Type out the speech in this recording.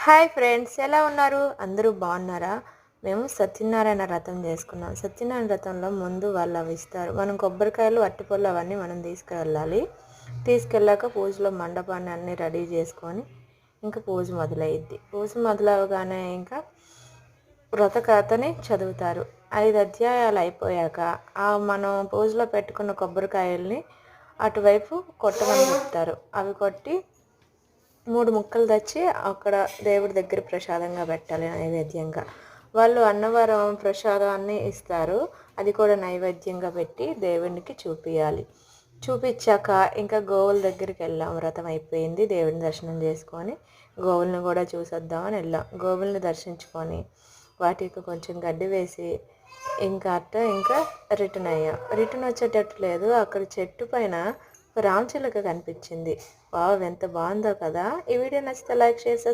Hi friends, ఎలా ఉన్నారు? అందరూ బాగున్నారా? మేము సత్యనారాయణ వ్రతం చేసుకున్నాం. సత్యనారాయణ వ్రతంలో ముందు వాళ్ళు అవి ఇస్తారు. మనం కొబ్బరికాయలు, అరటిపళ్ళు అవన్నీ మనం తీసుకువెళ్ళాలి. తీసుకెళ్ళాక పూజలో మండపాన్ని అన్నీ రెడీ చేసుకొని ఇంకా పూజ మొదలయ్యిద్ది. పూజ మొదలవగానే ఇంకా వ్రతకథని చదువుతారు. 5 అధ్యాయాలు అయిపోయాక మనం పూజలో పెట్టుకున్న కొబ్బరికాయల్ని అటువైపు కొట్టమని చెప్తారు. అవి కొట్టి 3 ముక్కలు తెచ్చి అక్కడ దేవుడి దగ్గర ప్రసాదంగా పెట్టాలి, నైవేద్యంగా. వాళ్ళు అన్నవరం ప్రసాదాన్ని ఇస్తారు. అది కూడా నైవేద్యంగా పెట్టి దేవునికి చూపించాలి. చూపించాక ఇంకా గోవుల దగ్గరికి వెళ్ళాం. వ్రతం అయిపోయింది, దేవుడిని దర్శనం చేసుకొని గోవుల్ని కూడా చూసొద్దామని వెళ్ళాం. గోవుల్ని దర్శించుకొని వాటికి కొంచెం గడ్డి వేసి ఇంకా రిటర్న్ అయ్యాం. రిటర్న్ వచ్చేటట్టు లేదు, అక్కడ చెట్టు పైన రామచిలుక కనిపించింది. వావ్, ఎంత బాగుందో కదా. ఈ వీడియో నచ్చితే లైక్, షేర్, సబ్స్క్రైబ్.